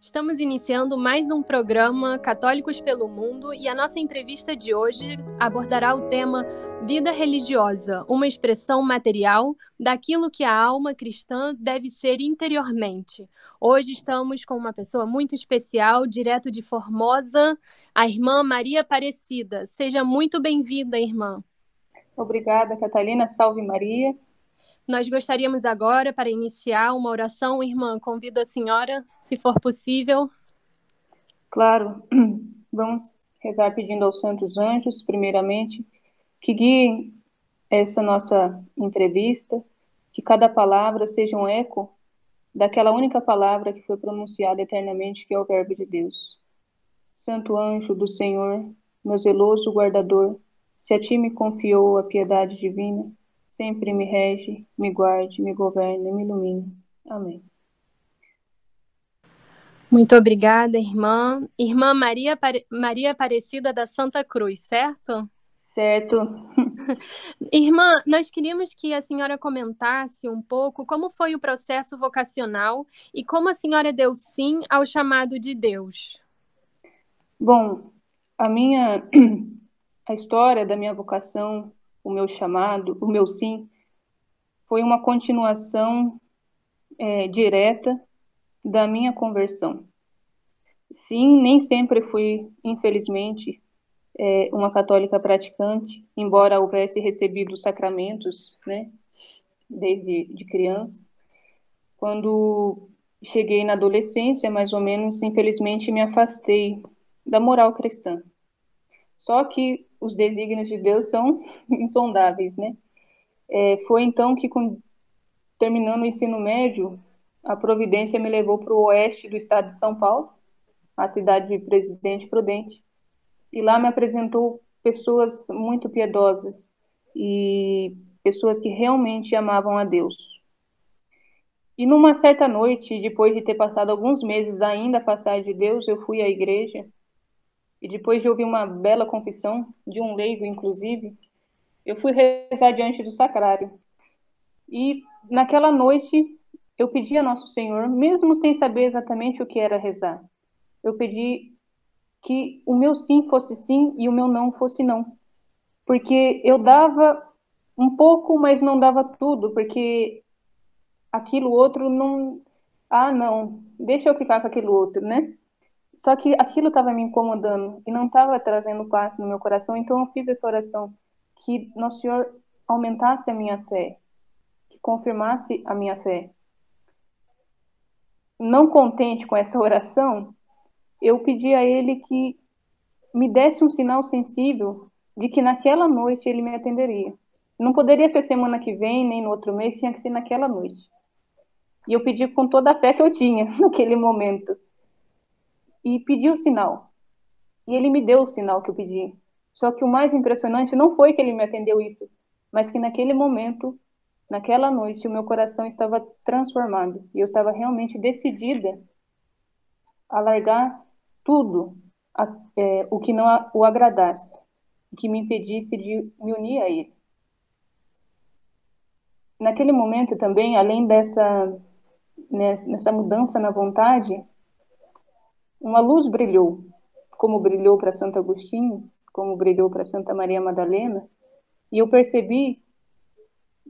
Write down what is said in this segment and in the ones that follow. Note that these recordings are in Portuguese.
Estamos iniciando mais um programa Católicos pelo Mundo e a nossa entrevista de hoje abordará o tema Vida Religiosa, uma expressão material daquilo que a alma cristã deve ser interiormente. Hoje estamos com uma pessoa muito especial, direto de Formosa, a irmã Maria Aparecida. Seja muito bem-vinda, irmã. Obrigada, Catalina. Salve Maria. Nós gostaríamos agora, para iniciar uma oração, irmã, convido a senhora, se for possível. Claro, vamos rezar pedindo aos santos anjos, primeiramente, que guiem essa nossa entrevista, que cada palavra seja um eco daquela única palavra que foi pronunciada eternamente, que é o Verbo de Deus. Santo anjo do Senhor, meu zeloso guardador, se a ti me confiou a piedade divina, sempre me rege, me guarde, me governe, me ilumine. Amém. Muito obrigada, irmã. Irmã Maria Aparecida da Santa Cruz, certo? Certo. Irmã, nós queríamos que a senhora comentasse um pouco como foi o processo vocacional e como a senhora deu sim ao chamado de Deus. Bom, a minha a história da minha vocação, o meu chamado, o meu sim, foi uma continuação direta da minha conversão. Sim, nem sempre fui, infelizmente, uma católica praticante, embora houvesse recebido os sacramentos, né, desde de criança. Quando cheguei na adolescência, mais ou menos, infelizmente, me afastei da moral cristã. Só que os desígnios de Deus são insondáveis, né? Foi então que, terminando o ensino médio, a providência me levou para o oeste do estado de São Paulo, a cidade de Presidente Prudente, e lá me apresentou pessoas muito piedosas e pessoas que realmente amavam a Deus. E numa certa noite, depois de ter passado alguns meses ainda a passar de Deus, eu fui à igreja e depois de ouvir uma bela confissão, de um leigo inclusive, eu fui rezar diante do sacrário. E naquela noite eu pedi a Nosso Senhor, mesmo sem saber exatamente o que era rezar, eu pedi que o meu sim fosse sim e o meu não fosse não. Porque eu dava um pouco, mas não dava tudo, porque aquilo outro não. Ah, não, deixa eu ficar com aquilo outro, né? Só que aquilo estava me incomodando e não estava trazendo paz no meu coração, então eu fiz essa oração, que Nosso Senhor aumentasse a minha fé, que confirmasse a minha fé. Não contente com essa oração, eu pedi a ele que me desse um sinal sensível de que naquela noite ele me atenderia. Não poderia ser semana que vem, nem no outro mês, tinha que ser naquela noite. E eu pedi com toda a fé que eu tinha naquele momento. E pedi o sinal. E ele me deu o sinal que eu pedi. Só que o mais impressionante não foi que ele me atendeu isso, mas que naquele momento, naquela noite, o meu coração estava transformado. E eu estava realmente decidida a largar tudo, o que não o agradasse, o que me impedisse de me unir a ele. Naquele momento também, além nessa mudança na vontade, uma luz brilhou, como brilhou para Santo Agostinho, como brilhou para Santa Maria Madalena, e eu percebi,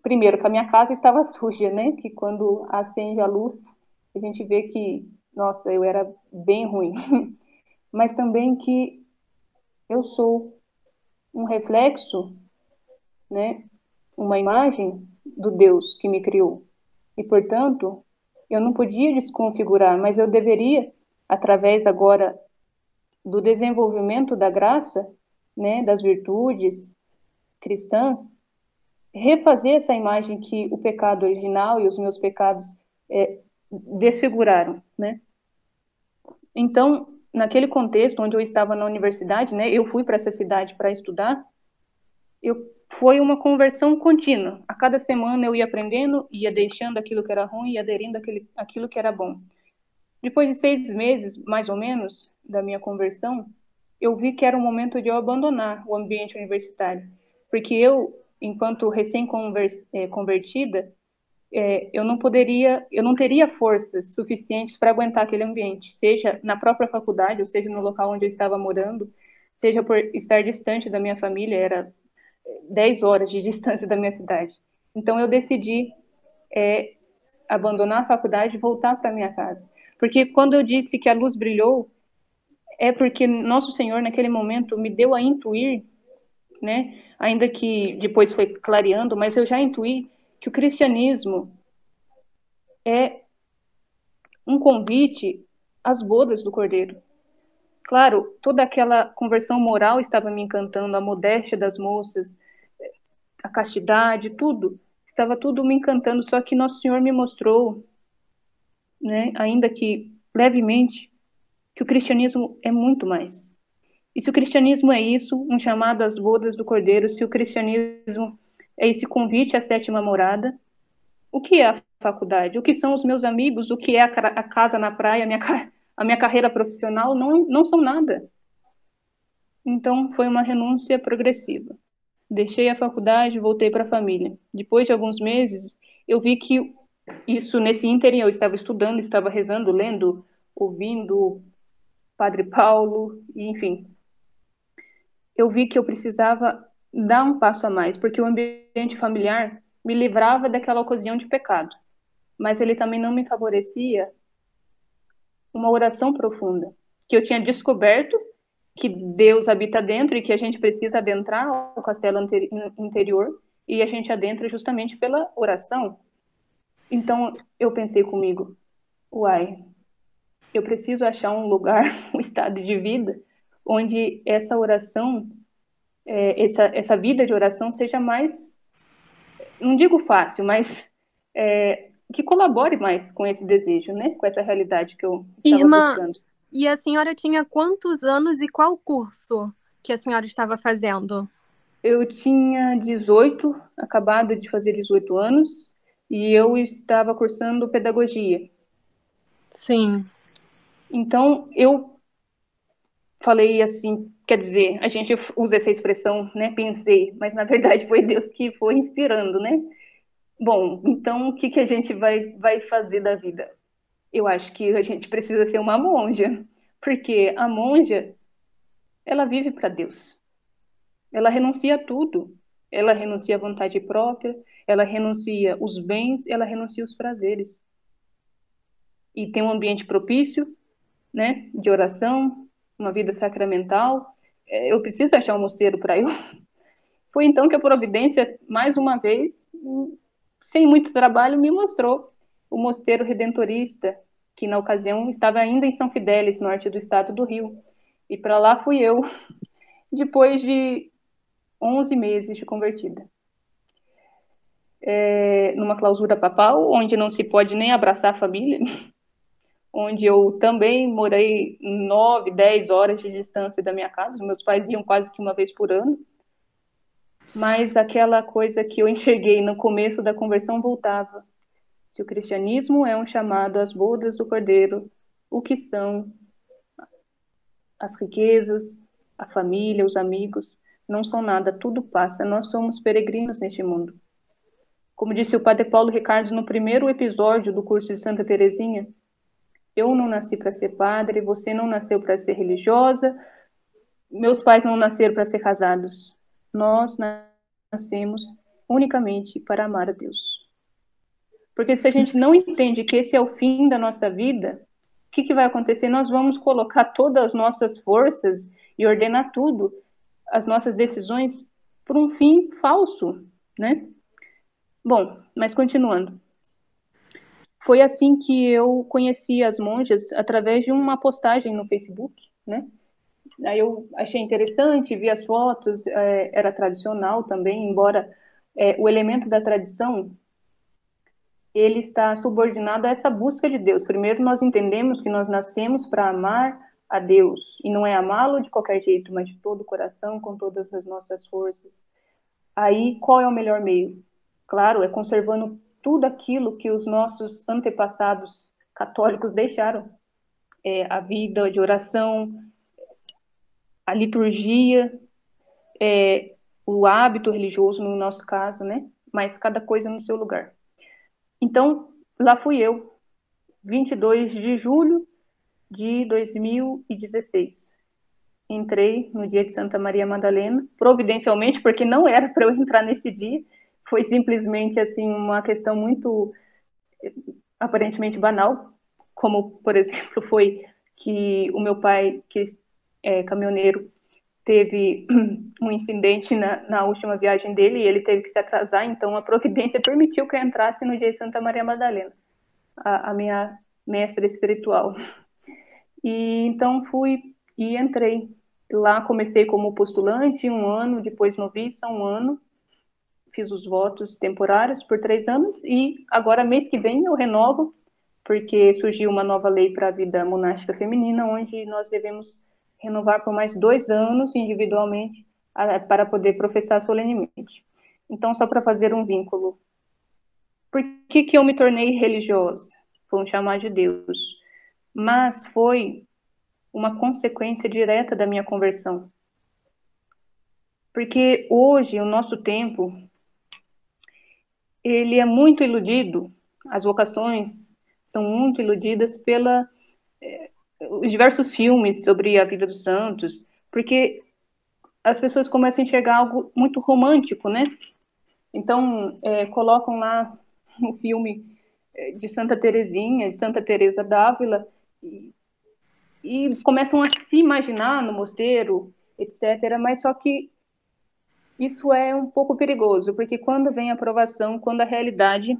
primeiro, que a minha casa estava suja, né? Que quando acende a luz, a gente vê que, nossa, eu era bem ruim. Mas também que eu sou um reflexo, né? Uma imagem do Deus que me criou. E, portanto, eu não podia desconfigurar, mas eu deveria, através agora do desenvolvimento da graça, né, das virtudes cristãs, refazer essa imagem que o pecado original e os meus pecados desfiguraram, né? Então, naquele contexto onde eu estava na universidade, né, eu fui para essa cidade para estudar, eu foi uma conversão contínua. A cada semana eu ia aprendendo, ia deixando aquilo que era ruim e aderindo àquilo que era bom. Depois de 6 meses, mais ou menos, da minha conversão, eu vi que era o momento de eu abandonar o ambiente universitário. Porque eu, enquanto recém-convertida, eu não teria forças suficientes para aguentar aquele ambiente, seja na própria faculdade, ou seja no local onde eu estava morando, seja por estar distante da minha família, era 10 horas de distância da minha cidade. Então eu decidi abandonar a faculdade e voltar para minha casa. Porque quando eu disse que a luz brilhou, é porque Nosso Senhor, naquele momento, me deu a intuir, né? Ainda que depois foi clareando, mas eu já intuí que o cristianismo é um convite às bodas do Cordeiro. Claro, toda aquela conversão moral estava me encantando, a modéstia das moças, a castidade, tudo. Estava tudo me encantando, só que Nosso Senhor me mostrou, né, ainda que levemente, que o cristianismo é muito mais. E se o cristianismo é isso, um chamado às bodas do Cordeiro, se o cristianismo é esse convite à sétima morada, o que é a faculdade? O que são os meus amigos? O que é a casa na praia? A minha carreira profissional? Não, não são nada. Então, foi uma renúncia progressiva. Deixei a faculdade, voltei para a família. Depois de alguns meses, eu vi que isso, nesse ínterim, eu estava estudando, estava rezando, lendo, ouvindo Padre Paulo, e, enfim. Eu vi que eu precisava dar um passo a mais, porque o ambiente familiar me livrava daquela ocasião de pecado, mas ele também não me favorecia uma oração profunda, que eu tinha descoberto que Deus habita dentro e que a gente precisa adentrar o castelo interior, e a gente adentra justamente pela oração. Então eu pensei comigo, uai, eu preciso achar um lugar, um estado de vida onde essa oração, essa vida de oração seja mais, não digo fácil, mas que colabore mais com esse desejo, né? Com essa realidade que eu estava Irmã, buscando. e a senhora tinha quantos anos e qual curso que a senhora estava fazendo? Eu tinha 18, acabado de fazer 18 anos, e eu estava cursando pedagogia. Sim. Então, eu falei assim, quer dizer, a gente usa essa expressão, né, pensei, mas na verdade foi Deus que foi inspirando, né? Bom, então o que que a gente vai fazer da vida? Eu acho que a gente precisa ser uma monja, porque a monja, ela vive para Deus. Ela renuncia a tudo. Ela renuncia à vontade própria, ela renuncia os bens, ela renuncia os prazeres. E tem um ambiente propício, né, de oração, uma vida sacramental. Eu preciso achar um mosteiro para eu. Foi então que a providência, mais uma vez, sem muito trabalho, me mostrou o mosteiro redentorista, que na ocasião estava ainda em São Fidélis, norte do estado do Rio. E para lá fui eu, depois de 11 meses de convertida. Numa clausura papal, onde não se pode nem abraçar a família, onde eu também morei 9, 10 horas de distância da minha casa. Meus pais iam quase que uma vez por ano. Mas aquela coisa que eu enxerguei no começo da conversão voltava. Se o cristianismo é um chamado às bodas do Cordeiro, o que são as riquezas, a família, os amigos, não são nada, tudo passa. Nós somos peregrinos neste mundo. Como disse o Padre Paulo Ricardo no primeiro episódio do curso de Santa Teresinha, eu não nasci para ser padre, você não nasceu para ser religiosa, meus pais não nasceram para ser casados. Nós nascemos unicamente para amar a Deus. Porque se a gente não entende que esse é o fim da nossa vida, o que vai acontecer? Nós vamos colocar todas as nossas forças e ordenar tudo, as nossas decisões, por um fim falso, né? Bom, mas continuando. Foi assim que eu conheci as monjas, através de uma postagem no Facebook, né? Aí eu achei interessante, vi as fotos, era tradicional também, embora o elemento da tradição, ele está subordinado a essa busca de Deus. Primeiro nós entendemos que nós nascemos para amar a Deus, e não é amá-lo de qualquer jeito, mas de todo o coração, com todas as nossas forças. Aí, qual é o melhor meio? Claro, é conservando tudo aquilo que os nossos antepassados católicos deixaram. A vida de oração, a liturgia, o hábito religioso, no nosso caso, né? Mas cada coisa no seu lugar. Então, lá fui eu, 22 de julho de 2016. Entrei no dia de Santa Maria Madalena, providencialmente, porque não era para eu entrar nesse dia, foi simplesmente assim uma questão muito aparentemente banal, como, por exemplo, foi que o meu pai, que é caminhoneiro, teve um incidente na última viagem dele e ele teve que se atrasar, então a providência permitiu que eu entrasse no dia de Santa Maria Madalena, a minha mestra espiritual. E então fui e entrei. Lá comecei como postulante um ano, depois noviça um ano, fiz os votos temporários por 3 anos e agora mês que vem eu renovo, porque surgiu uma nova lei para a vida monástica feminina, onde nós devemos renovar por mais 2 anos individualmente para poder professar solenemente. Então, só para fazer um vínculo, por que eu me tornei religiosa? Foi um chamado de Deus, mas foi uma consequência direta da minha conversão. Porque hoje, o nosso tempo, ele é muito iludido, as vocações são muito iludidas pela os diversos filmes sobre a vida dos santos, porque as pessoas começam a enxergar algo muito romântico, né? Então, colocam lá o filme de Santa Teresinha, de Santa Teresa d'Ávila, e começam a se imaginar no mosteiro, etc. Mas só que isso é um pouco perigoso, porque quando vem a provação, quando a realidade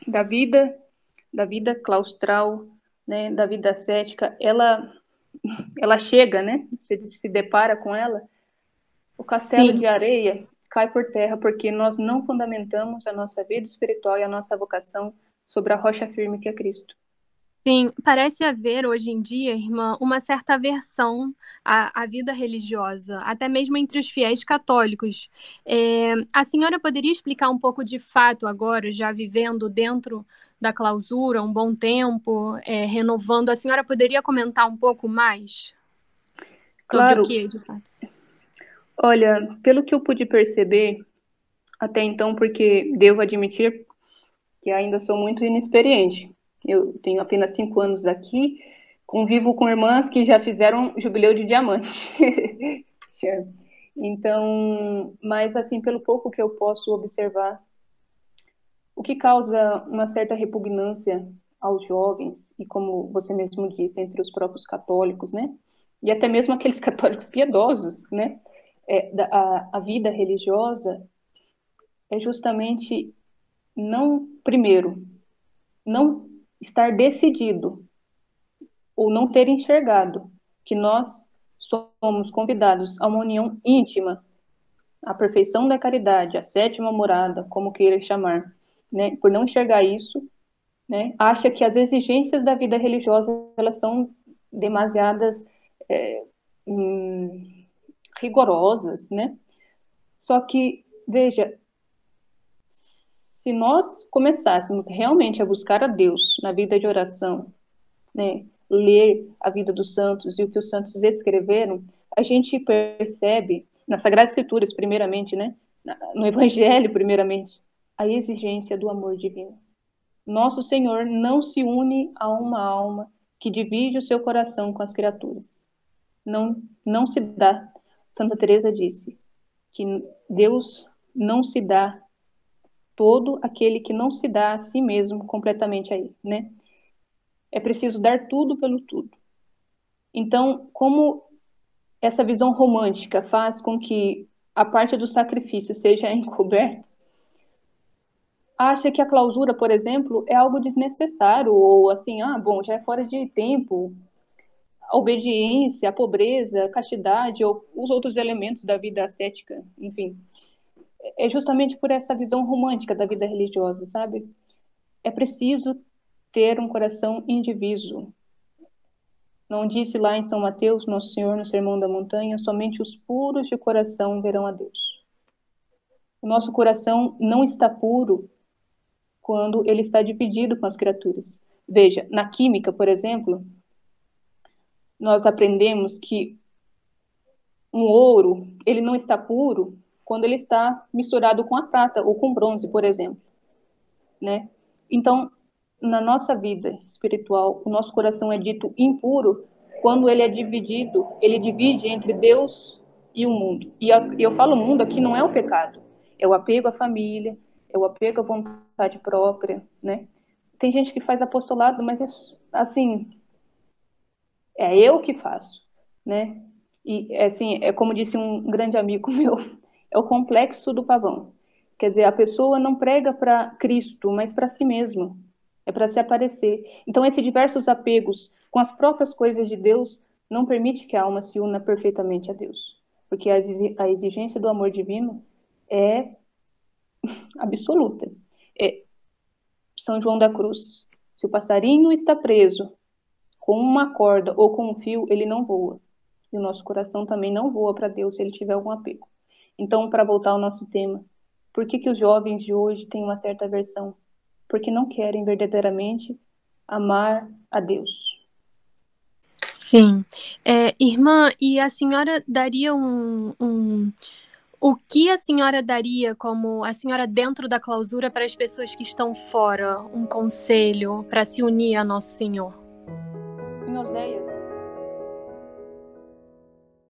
da vida claustral, né, da vida ascética, ela chega, né? Você se depara com ela, o castelo Sim, de areia cai por terra porque nós não fundamentamos a nossa vida espiritual e a nossa vocação sobre a rocha firme que é Cristo. sim. Parece haver hoje em dia, irmã, uma certa aversão à vida religiosa, até mesmo entre os fiéis católicos. A senhora poderia explicar um pouco de fato agora, já vivendo dentro da clausura um bom tempo, renovando? A senhora poderia comentar um pouco mais sobre o Claro, que, de fato? olha, pelo que eu pude perceber até então, porque devo admitir que ainda sou muito inexperiente. Eu tenho apenas 5 anos aqui, convivo com irmãs que já fizeram jubileu de diamante. Então, mas assim, pelo pouco que eu posso observar, o que causa uma certa repugnância aos jovens, e como você mesmo disse, entre os próprios católicos, né? E até mesmo aqueles católicos piedosos, né? A vida religiosa é justamente não, primeiro, não estar decidido ou não ter enxergado que nós somos convidados a uma união íntima, a perfeição da caridade, a sétima morada, como queira chamar, né? Por não enxergar isso, né? Acha que as exigências da vida religiosa elas são demasiadas é, hum, rigorosas, né? Só que veja, se nós começássemos realmente a buscar a Deus na vida de oração, né, ler a vida dos santos e o que os santos escreveram, a gente percebe nas Sagradas Escrituras, primeiramente, né, no Evangelho, primeiramente, a exigência do amor divino. Nosso Senhor não se une a uma alma que divide o seu coração com as criaturas. Não, não se dá. Santa Teresa disse que Deus não se dá todo aquele que não se dá a si mesmo completamente a ele, né? É preciso dar tudo pelo tudo. Então, como essa visão romântica faz com que a parte do sacrifício seja encoberta, acha que a clausura, por exemplo, é algo desnecessário, ou assim, bom, já é fora de tempo, a obediência, a pobreza, a castidade, ou os outros elementos da vida ascética, enfim. É justamente por essa visão romântica da vida religiosa, sabe? É preciso ter um coração indiviso. Não disse lá em São Mateus, Nosso Senhor, no Sermão da Montanha, somente os puros de coração verão a Deus. O nosso coração não está puro quando ele está dividido com as criaturas. Veja, na química, por exemplo, nós aprendemos que um ouro, ele não está puro quando ele está misturado com a prata ou com bronze, por exemplo, né? Então, na nossa vida espiritual, o nosso coração é dito impuro quando ele é dividido, ele divide entre Deus e o mundo. E eu falo mundo aqui não é o pecado, é o apego à família, é o apego à vontade própria, né? Tem gente que faz apostolado, mas é assim, é eu que faço, né? E assim, é como disse um grande amigo meu, é o complexo do pavão. Quer dizer, a pessoa não prega para Cristo, mas para si mesma. É para se aparecer. Então, esses diversos apegos com as próprias coisas de Deus não permite que a alma se una perfeitamente a Deus. Porque a exigência do amor divino é absoluta. É São João da Cruz. Se o passarinho está preso com uma corda ou com um fio, ele não voa. E o nosso coração também não voa para Deus se ele tiver algum apego. Então, para voltar ao nosso tema, por que os jovens de hoje têm uma certa aversão? Porque não querem verdadeiramente amar a Deus. Sim. Irmã, e a senhora daria o que a senhora daria como a senhora dentro da clausura para as pessoas que estão fora? Um conselho para se unir a Nosso Senhor? Em Oséias